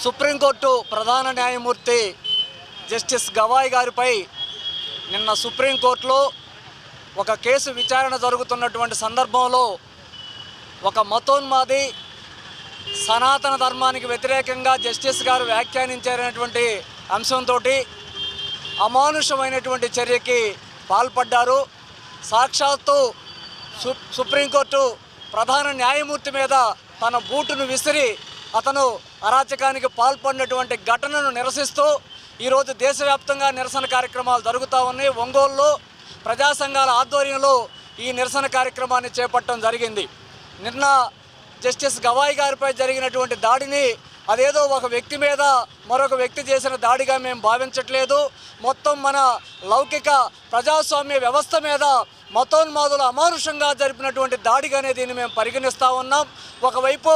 Supreme court ప్రధాన న్యాయమూర్తి justice Gavai గారిపై నిన్న సుప్రీంకోర్టులో ఒక కేసు విచారణ జరుగుతున్నటువంటి సందర్భంలో ఒక మతోన్మాది సనాతన ధర్మానికి వ్యతిరేకంగా జస్టిస్ గారు వ్యాఖ్యానించారనేటువంటి అంశంతో అమానుషమైనటువంటి చర్యకి పాల్పడ్డారు. సాక్షాత్తు సుప్రీంకోర్టు ప్రధాన న్యాయమూర్తి మీద తన బూటును విసిరి అతను అరాచకానికి పాల్పడినటువంటి ఘటనను నిరసిస్తూ ఈరోజు దేశవ్యాప్తంగా నిరసన కార్యక్రమాలు జరుగుతూ ఉన్నాయి. ఒంగోలులో ప్రజా సంఘాల ఆధ్వర్యంలో ఈ నిరసన కార్యక్రమాన్ని చేపట్టడం జరిగింది. నిన్న జస్టిస్ గవాయ్ గారిపై జరిగినటువంటి దాడిని అదేదో ఒక వ్యక్తి మీద మరొక వ్యక్తి చేసిన దాడిగా మేము భావించట్లేదు. మొత్తం మన లౌకిక ప్రజాస్వామ్య వ్యవస్థ మీద మతోన్మాదులు అమానుషంగా జరిపినటువంటి దాడిగానే దీన్ని మేము పరిగణిస్తూ ఉన్నాం. ఒకవైపు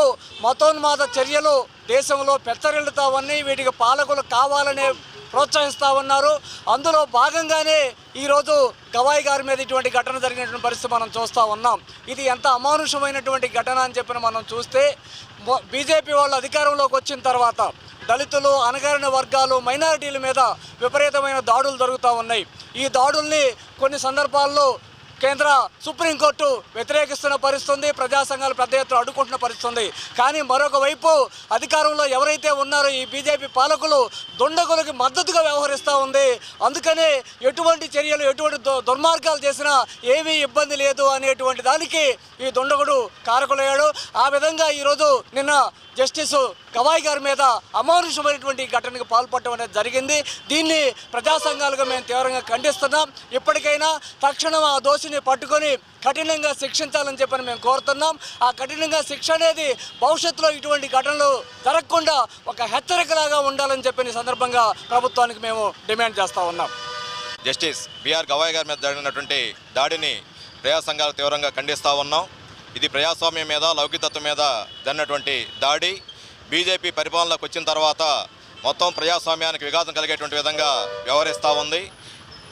మతోన్మాద చర్యలు దేశంలో పెచ్చరిల్లుతూ ఉన్నాయి, వీటికి పాలకులు కావాలనే ప్రోత్సహిస్తూ ఉన్నారు. అందులో భాగంగానే ఈరోజు గవాయ్ గారి మీద ఇటువంటి ఘటన జరిగినటువంటి పరిస్థితి మనం చూస్తూ ఉన్నాం. ఇది ఎంత అమానుషమైనటువంటి ఘటన అని చెప్పిన మనం చూస్తే, బీజేపీ వాళ్ళు అధికారంలోకి వచ్చిన తర్వాత దళితులు, అణగారిన వర్గాలు, మైనారిటీల మీద విపరీతమైన దాడులు జరుగుతూ ఉన్నాయి. ఈ దాడుల్ని కొన్ని సందర్భాల్లో కేంద్ర సుప్రీంకోర్టు వ్యతిరేకిస్తున్న పరిస్థితుంది, ప్రజా సంఘాలు పెద్ద ఎత్తున అడ్డుకుంటున్న పరిస్థితుంది. కానీ మరొక వైపు అధికారంలో ఎవరైతే ఉన్నారో ఈ బీజేపీ పాలకులు దుండగులకి మద్దతుగా వ్యవహరిస్తూ ఉంది. అందుకనే ఎటువంటి చర్యలు, ఎటువంటి దుర్మార్గాలు చేసినా ఏమీ ఇబ్బంది లేదు అనేటువంటి దానికి ఈ దుండగుడు కారకులయ్యాడు. ఆ విధంగా ఈరోజు నిన్న జస్టిస్ గవాయ్ గారి మీద అమానుషమైనటువంటి ఘటనకు పాల్పడటం అనేది జరిగింది. దీన్ని ప్రజా సంఘాలుగా మేము తీవ్రంగా ఖండిస్తున్నాం. ఇప్పటికైనా తక్షణం ఆ దోషిని పట్టుకొని కఠినంగా శిక్షించాలని చెప్పని మేము కోరుతున్నాం. ఆ కఠినంగా శిక్ష అనేది భవిష్యత్తులో ఇటువంటి ఘటనలు జరగకుండా ఒక హెచ్చరికలాగా ఉండాలని చెప్పిన సందర్భంగా ప్రభుత్వానికి మేము డిమాండ్ చేస్తూ ఉన్నాం. జస్టిస్ బిఆర్ గవాయ్ గారి మీద జరిగినటువంటి దాడిని ప్రజా సంఘాలు తీవ్రంగా ఖండిస్తూ ఉన్నాం. ఇది ప్రజాస్వామ్యం మీద, లౌకికతత్వం మీద జరిగినటువంటి దాడి. బీజేపీ పరిపాలనలోకి వచ్చిన తర్వాత మొత్తం ప్రజాస్వామ్యానికి విఘాతం కలిగేటువంటి విధంగా వ్యవహరిస్తూ ఉంది.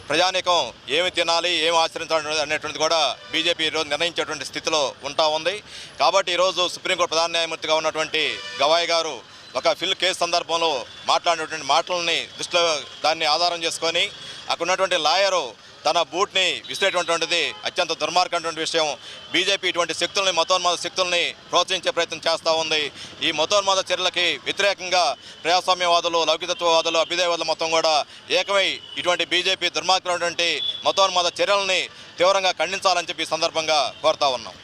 ప్రజానీకం ఏమి తినాలి, ఏమి ఆచరించాలి అనేటువంటిది కూడా బీజేపీ ఈరోజు నిర్ణయించేటువంటి స్థితిలో ఉంటా ఉంది. కాబట్టి ఈరోజు సుప్రీంకోర్టు ప్రధాన న్యాయమూర్తిగా ఉన్నటువంటి గవాయ్ గారు ఒక ఫిల్ కేసు సందర్భంలో మాట్లాడినటువంటి మాటలని దృష్టిలో దాన్ని ఆధారం చేసుకొని అక్కడ ఉన్నటువంటి లాయరు తన బూట్ని విసిరేటువంటిది అత్యంత దుర్మార్గమైనటువంటి విషయం. బీజేపీ ఇటువంటి శక్తుల్ని, మతోన్మాద శక్తుల్ని ప్రోత్సహించే ప్రయత్నం చేస్తూ ఉంది. ఈ మతోన్మాద చర్యలకి వ్యతిరేకంగా ప్రజాస్వామ్యవాదులు, లౌకికత్వవాదులు, అభ్యుదయవాదులు మొత్తం కూడా ఏకమై ఇటువంటి బీజేపీ దుర్మార్గమైనటువంటి మతోన్మాద చర్యలని తీవ్రంగా ఖండించాలని చెప్పి ఈ సందర్భంగా కోరుతా ఉన్నాం.